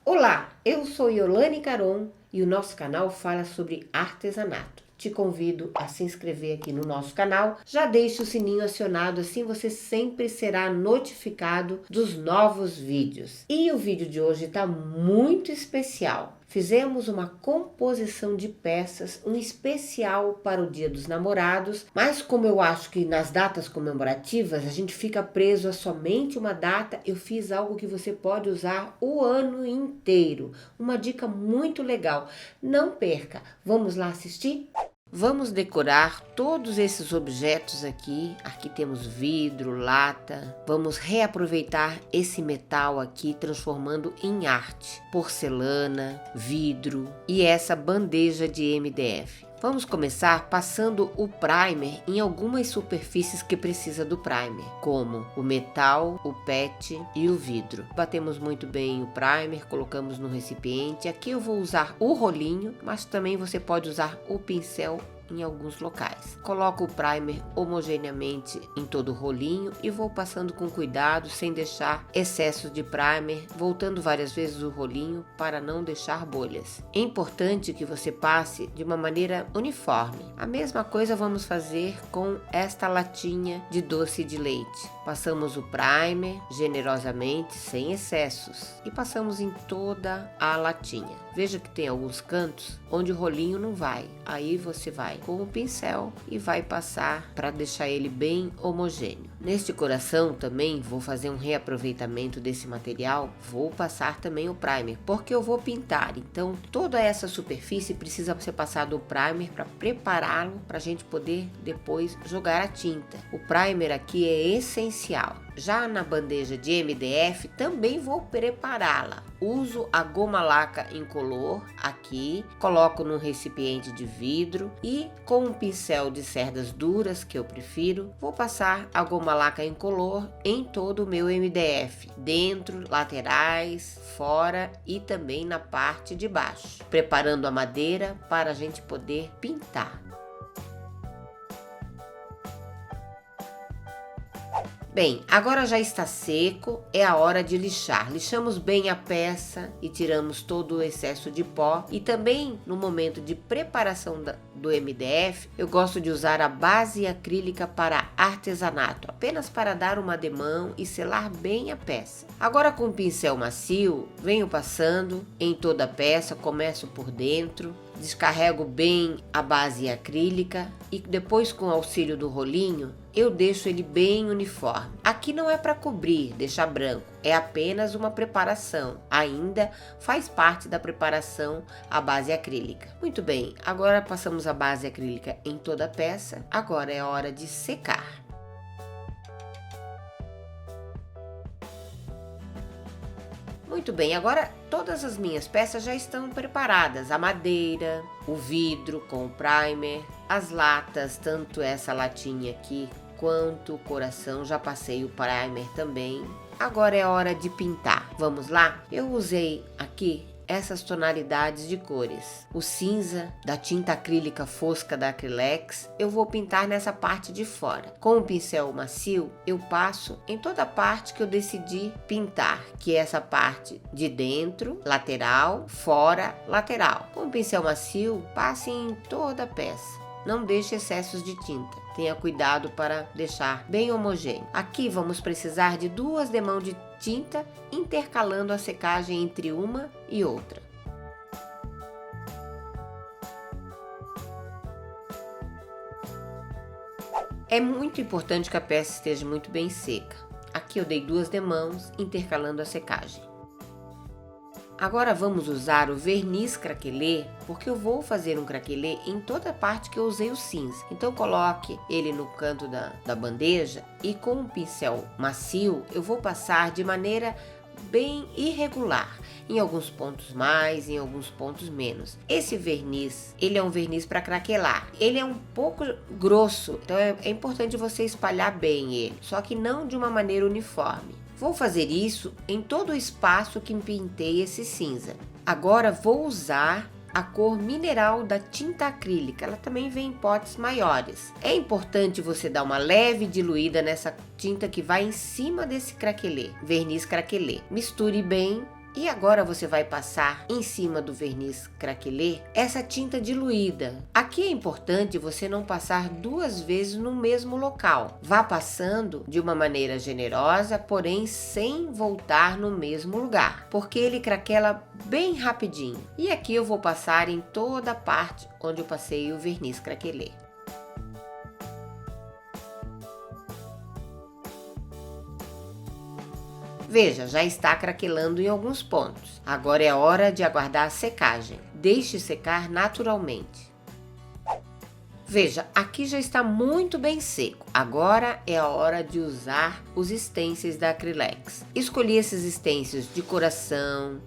Olá, eu sou Yolane Caron e o nosso canal fala sobre artesanato. Te convido a se inscrever aqui no nosso canal, já deixe o sininho acionado, assim você sempre será notificado dos novos vídeos. E o vídeo de hoje está muito especial. Fizemos uma composição de peças, um especial para o Dia dos Namorados, mas como eu acho que nas datas comemorativas a gente fica preso a somente uma data, eu fiz algo que você pode usar o ano inteiro. Uma dica muito legal. Não perca. Vamos lá assistir? Vamos decorar todos esses objetos aqui. Aqui temos vidro, lata. Vamos reaproveitar esse metal aqui, transformando em arte. Porcelana, vidro e essa bandeja de MDF. Vamos começar passando o primer em algumas superfícies que precisa do primer, como o metal, o PET e o vidro. Batemos muito bem o primer, colocamos no recipiente. Aqui eu vou usar o rolinho, mas também você pode usar o pincel em alguns locais. Coloco o primer homogeneamente em todo o rolinho e vou passando com cuidado, sem deixar excesso de primer, voltando várias vezes o rolinho para não deixar bolhas. É importante que você passe de uma maneira uniforme. A mesma coisa vamos fazer com esta latinha de doce de leite. Passamos o primer generosamente, sem excessos, e passamos em toda a latinha. Veja que tem alguns cantos onde o rolinho não vai. Aí você vai com o pincel e vai passar para deixar ele bem homogêneo. Neste coração também vou fazer um reaproveitamento desse material. Vou passar também o primer, porque eu vou pintar. Então toda essa superfície precisa ser passado o primer para prepará-lo para a gente poder depois jogar a tinta. O primer aqui é essencial. Já na bandeja de MDF também vou prepará-la. Uso a goma laca incolor aqui, coloco num recipiente de vidro e com um pincel de cerdas duras, que eu prefiro, vou passar a goma laca incolor em todo o meu MDF, dentro, laterais, fora e também na parte de baixo, preparando a madeira para a gente poder pintar. Bem, agora já está seco, é a hora de lixar. Lixamos bem a peça e tiramos todo o excesso de pó. E também no momento de preparação do MDF, eu gosto de usar a base acrílica para artesanato, apenas para dar uma ademão e selar bem a peça. Agora com o pincel macio, venho passando em toda a peça, começo por dentro. Descarrego bem a base acrílica e depois, com o auxílio do rolinho, eu deixo ele bem uniforme. Aqui não é para cobrir, deixar branco, é apenas uma preparação. Ainda faz parte da preparação a base acrílica. Muito bem, agora passamos a base acrílica em toda a peça. Agora é hora de secar. Muito bem, agora todas as minhas peças já estão preparadas. A madeira, o vidro com o primer, as latas, tanto essa latinha aqui quanto o coração, já passei o primer também. Agora é hora de pintar. Vamos lá? Eu usei aqui essas tonalidades de cores. O cinza da tinta acrílica fosca da Acrylex, eu vou pintar nessa parte de fora. Com o pincel macio, eu passo em toda a parte que eu decidi pintar, que é essa parte de dentro, lateral, fora, lateral. Com o pincel macio, passe em toda a peça. Não deixe excessos de tinta. Tenha cuidado para deixar bem homogêneo. Aqui vamos precisar de 2 demãos de tinta, intercalando a secagem entre uma e outra. É muito importante que a peça esteja muito bem seca. Aqui eu dei 2 demãos, intercalando a secagem. Agora vamos usar o verniz craquelê, porque eu vou fazer um craquelê em toda a parte que eu usei o cinza. Então coloque ele no canto da bandeja e com um pincel macio eu vou passar de maneira bem irregular, em alguns pontos mais, em alguns pontos menos. Esse verniz, ele é um verniz para craquelar. Ele é um pouco grosso, então é importante você espalhar bem ele, só que não de uma maneira uniforme. Vou fazer isso em todo o espaço que pintei esse cinza. Agora vou usar a cor mineral da tinta acrílica. Ela também vem em potes maiores. É importante você dar uma leve diluída nessa tinta que vai em cima desse craquelê, verniz craquelê. Misture bem E agora você vai passar em cima do verniz craquelê essa tinta diluída. Aqui é importante você não passar 2 vezes no mesmo local. Vá passando de uma maneira generosa, porém sem voltar no mesmo lugar, porque ele craquela bem rapidinho. E aqui eu vou passar em toda a parte onde eu passei o verniz craquelê. Veja, já está craquelando em alguns pontos. Agora é hora de aguardar a secagem. Deixe secar naturalmente. Veja, aqui já está muito bem seco. Agora é a hora de usar os stencils da Acrylex. Escolhi esses stencils de coração,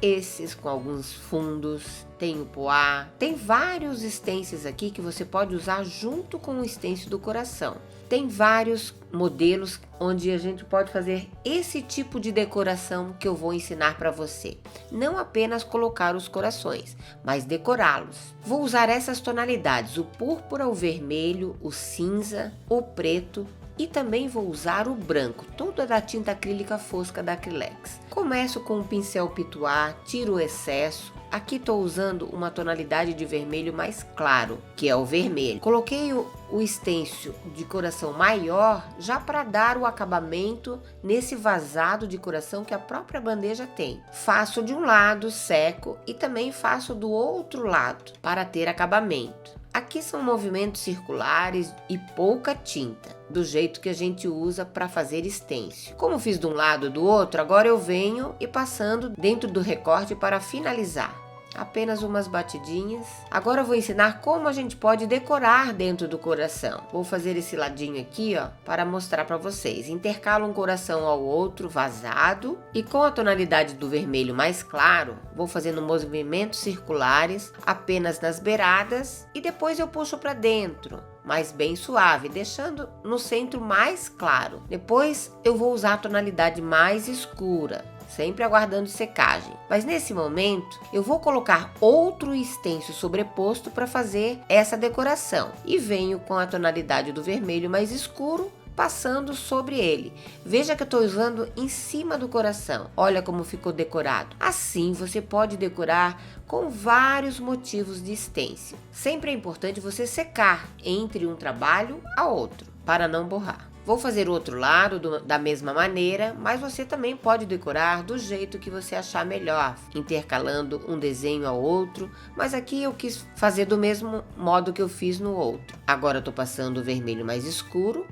esses com alguns fundos, tem o poá, tem vários stencils aqui que você pode usar junto com o stencil do coração. Tem vários modelos onde a gente pode fazer esse tipo de decoração que eu vou ensinar para você. Não apenas colocar os corações, mas decorá-los. Vou usar essas tonalidades, o púrpura, o vermelho, o cinza, o preto e também vou usar o branco, toda da tinta acrílica fosca da Acrylex. Começo com o pincel pituá, tiro o excesso. Aqui estou usando uma tonalidade de vermelho mais claro, que é o vermelho. Coloquei o stencil de coração maior já para dar o acabamento nesse vazado de coração que a própria bandeja tem. Faço de um lado, seco e também faço do outro lado para ter acabamento. Aqui são movimentos circulares e pouca tinta, do jeito que a gente usa para fazer stencil. Como fiz de um lado e do outro, agora eu venho e passando dentro do recorte para finalizar. Apenas umas batidinhas. Agora eu vou ensinar como a gente pode decorar dentro do coração. Vou fazer esse ladinho aqui, ó, para mostrar para vocês. Intercalo um coração ao outro vazado e com a tonalidade do vermelho mais claro, vou fazendo movimentos circulares apenas nas beiradas e depois eu puxo para dentro, mas bem suave, deixando no centro mais claro. Depois eu vou usar a tonalidade mais escura, sempre aguardando secagem. Mas nesse momento eu vou colocar outro stencil sobreposto para fazer essa decoração e venho com a tonalidade do vermelho mais escuro passando sobre ele. Veja que eu estou usando em cima do coração. Olha como ficou decorado. Assim você pode decorar com vários motivos de stencil. Sempre é importante você secar entre um trabalho a outro para não borrar. Vou fazer o outro lado da mesma maneira, mas você também pode decorar do jeito que você achar melhor, intercalando um desenho ao outro, mas aqui eu quis fazer do mesmo modo que eu fiz no outro. Agora eu tô passando o vermelho mais escuro,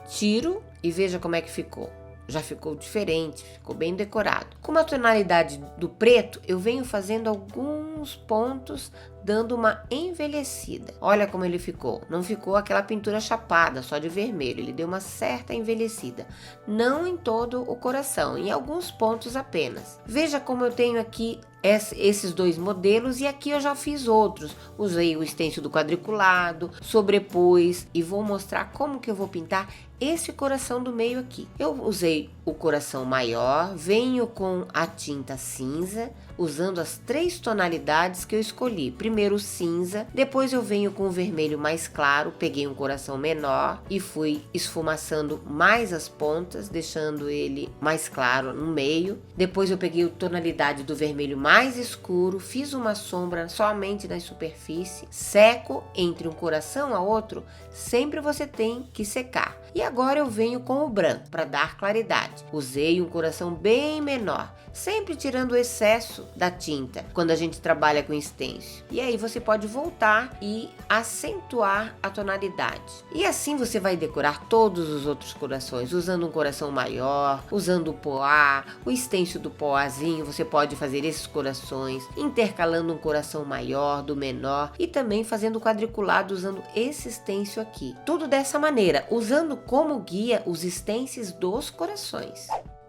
tiro e veja como é que ficou. Já ficou diferente, ficou bem decorado. Com a tonalidade do preto, eu venho fazendo alguns pontos, dando uma envelhecida. Olha como ele ficou. Não ficou aquela pintura chapada, só de vermelho. Ele deu uma certa envelhecida. Não em todo o coração, em alguns pontos apenas. Veja como eu tenho aqui esses dois modelos e aqui eu já fiz outros. Usei o stencil do quadriculado, sobrepus e vou mostrar como que eu vou pintar esse coração do meio aqui. Eu usei o coração maior, venho com a tinta cinza, usando as 3 tonalidades que eu escolhi. Primeiro o cinza, depois eu venho com o vermelho mais claro, peguei um coração menor e fui esfumaçando mais as pontas, deixando ele mais claro no meio. Depois eu peguei a tonalidade do vermelho mais escuro, fiz uma sombra somente na superfície, seco entre um coração a outro, sempre você tem que secar. E agora eu venho com o branco para dar claridade. Usei um coração bem menor, sempre tirando o excesso da tinta quando a gente trabalha com stencil. E aí você pode voltar e acentuar a tonalidade. E assim você vai decorar todos os outros corações, usando um coração maior, usando o poá, o stencil do poazinho, você pode fazer esses corações, intercalando um coração maior do menor e também fazendo quadriculado usando esse stencil aqui. Tudo dessa maneira, usando como guia os stencils dos corações.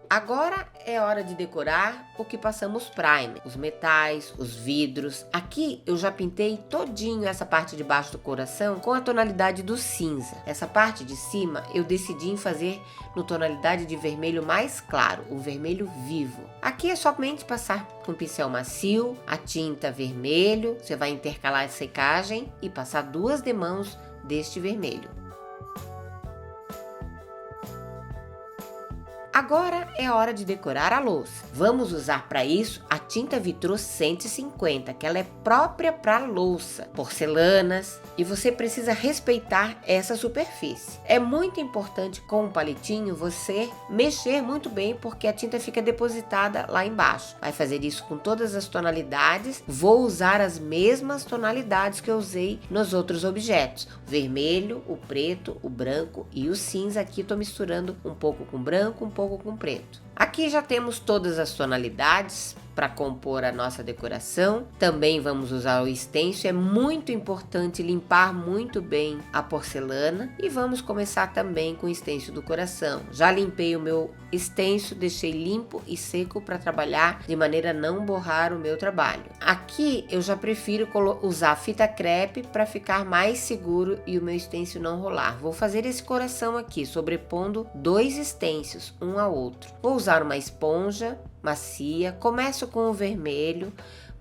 Agora é hora de decorar o que passamos primer, os metais, os vidros. Aqui eu já pintei todinho essa parte de baixo do coração com a tonalidade do cinza. Essa parte de cima eu decidi em fazer no tonalidade de vermelho mais claro, o vermelho vivo. Aqui é somente passar com pincel macio, a tinta vermelho, você vai intercalar a secagem e passar 2 demãos deste vermelho. Agora é hora de decorar a louça. Vamos usar para isso a tinta Vitrô 150, que ela é própria para louça, porcelanas, e você precisa respeitar essa superfície. É muito importante com o palitinho você mexer muito bem, porque a tinta fica depositada lá embaixo. Vai fazer isso com todas as tonalidades. Vou usar as mesmas tonalidades que eu usei nos outros objetos: o vermelho, o preto, o branco e o cinza. Aqui estou misturando um pouco com branco, um pouco com preto. Aqui já temos todas as tonalidades para compor a nossa decoração. Também vamos usar o stencil. É muito importante limpar muito bem a porcelana. E vamos começar também com o stencil do coração. Já limpei o meu stencil, deixei limpo e seco para trabalhar de maneira a não borrar o meu trabalho. Aqui eu já prefiro usar fita crepe para ficar mais seguro e o meu stencil não rolar. Vou fazer esse coração aqui sobrepondo dois stencils um ao outro. Vou usar uma esponja macia, começo com o vermelho,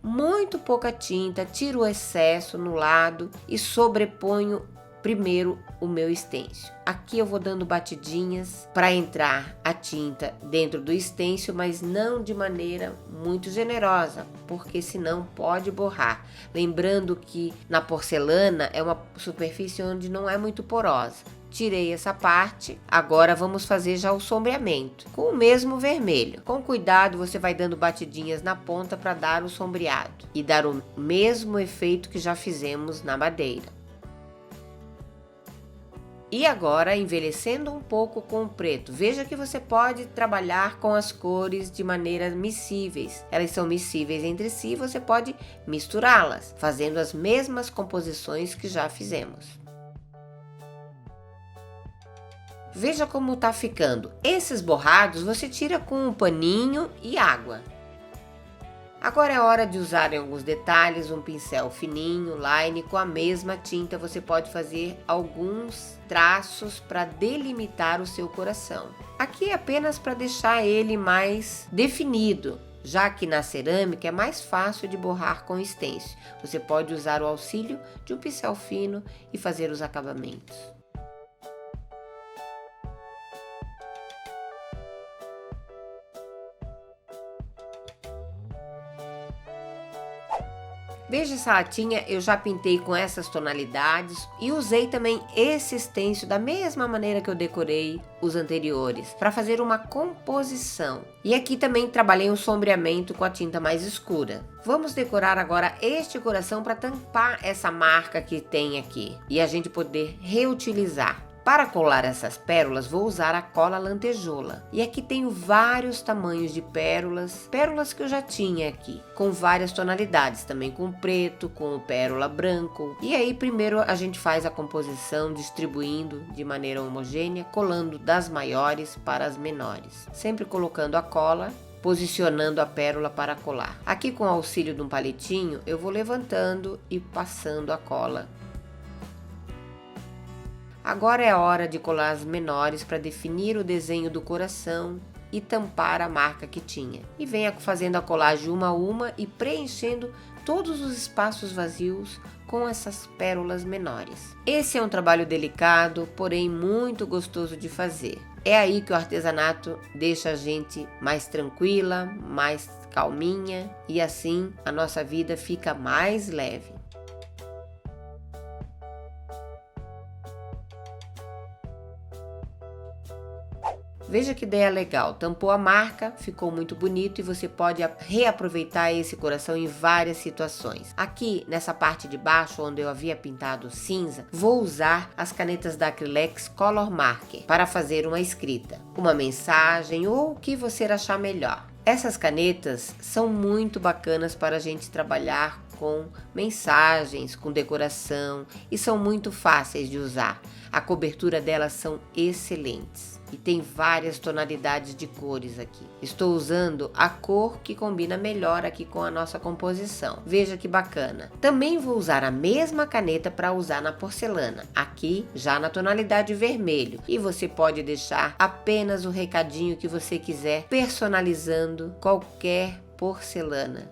muito pouca tinta, tiro o excesso no lado e sobreponho primeiro o meu stencil. Aqui eu vou dando batidinhas para entrar a tinta dentro do stencil, mas não de maneira muito generosa, porque senão pode borrar. Lembrando que na porcelana é uma superfície onde não é muito porosa. Tirei essa parte, agora vamos fazer já o sombreamento, com o mesmo vermelho. Com cuidado você vai dando batidinhas na ponta para dar o sombreado e dar o mesmo efeito que já fizemos na madeira. E agora envelhecendo um pouco com o preto. Veja que você pode trabalhar com as cores de maneira miscíveis. Elas são miscíveis entre si, você pode misturá-las, fazendo as mesmas composições que já fizemos. Veja como tá ficando. Esses borrados você tira com um paninho e água. Agora é hora de usar em alguns detalhes um pincel fininho, line, com a mesma tinta você pode fazer alguns traços para delimitar o seu coração. Aqui é apenas para deixar ele mais definido, já que na cerâmica é mais fácil de borrar com stencil. Você pode usar o auxílio de um pincel fino e fazer os acabamentos. Veja essa latinha, eu já pintei com essas tonalidades e usei também esse stencil da mesma maneira que eu decorei os anteriores, para fazer uma composição. E aqui também trabalhei um sombreamento com a tinta mais escura. Vamos decorar agora este coração para tampar essa marca que tem aqui e a gente poder reutilizar. Para colar essas pérolas, vou usar a cola lantejoula. E aqui tenho vários tamanhos de pérolas que eu já tinha aqui, com várias tonalidades, também com preto, com pérola branco. E aí primeiro a gente faz a composição distribuindo de maneira homogênea, colando das maiores para as menores. Sempre colocando a cola, posicionando a pérola para colar. Aqui com o auxílio de um palitinho, eu vou levantando e passando a cola. Agora é a hora de colar as menores para definir o desenho do coração e tampar a marca que tinha. E venha fazendo a colagem uma a uma e preenchendo todos os espaços vazios com essas pérolas menores. Esse é um trabalho delicado, porém muito gostoso de fazer. É aí que o artesanato deixa a gente mais tranquila, mais calminha e assim a nossa vida fica mais leve. Veja que ideia legal, tampou a marca, ficou muito bonito e você pode reaproveitar esse coração em várias situações. Aqui nessa parte de baixo, onde eu havia pintado cinza, vou usar as canetas da Acrylex Color Marker para fazer uma escrita, uma mensagem ou o que você achar melhor. Essas canetas são muito bacanas para a gente trabalhar com mensagens, com decoração e são muito fáceis de usar. A cobertura delas são excelentes e tem várias tonalidades de cores aqui. Estou usando a cor que combina melhor aqui com a nossa composição. Veja que bacana. Também vou usar a mesma caneta para usar na porcelana, aqui já na tonalidade vermelho. E você pode deixar apenas o recadinho que você quiser, personalizando qualquer porcelana.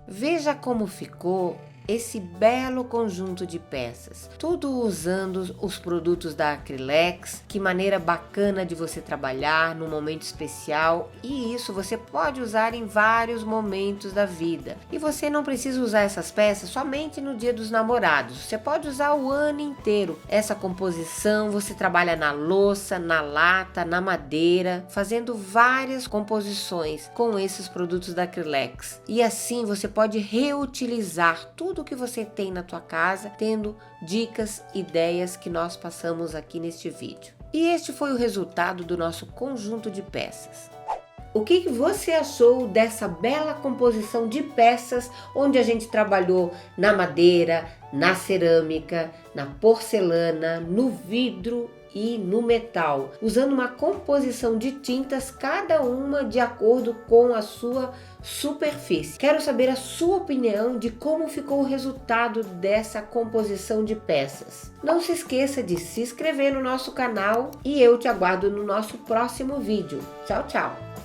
Veja como ficou esse belo conjunto de peças, tudo usando os produtos da Acrylex. Que maneira bacana de você trabalhar num momento especial, e isso você pode usar em vários momentos da vida. E você não precisa usar essas peças somente no Dia dos Namorados, você pode usar o ano inteiro. Essa composição você trabalha na louça, na lata, na madeira, fazendo várias composições com esses produtos da Acrylex. E assim você pode reutilizar tudo que você tem na tua casa, tendo dicas, ideias que nós passamos aqui neste vídeo. E este foi o resultado do nosso conjunto de peças. O que você achou dessa bela composição de peças, onde a gente trabalhou na madeira, na cerâmica, na porcelana, no vidro e no metal, usando uma composição de tintas, cada uma de acordo com a sua superfície? Quero saber a sua opinião de como ficou o resultado dessa composição de peças. Não se esqueça de se inscrever no nosso canal e eu te aguardo no nosso próximo vídeo. Tchau, tchau!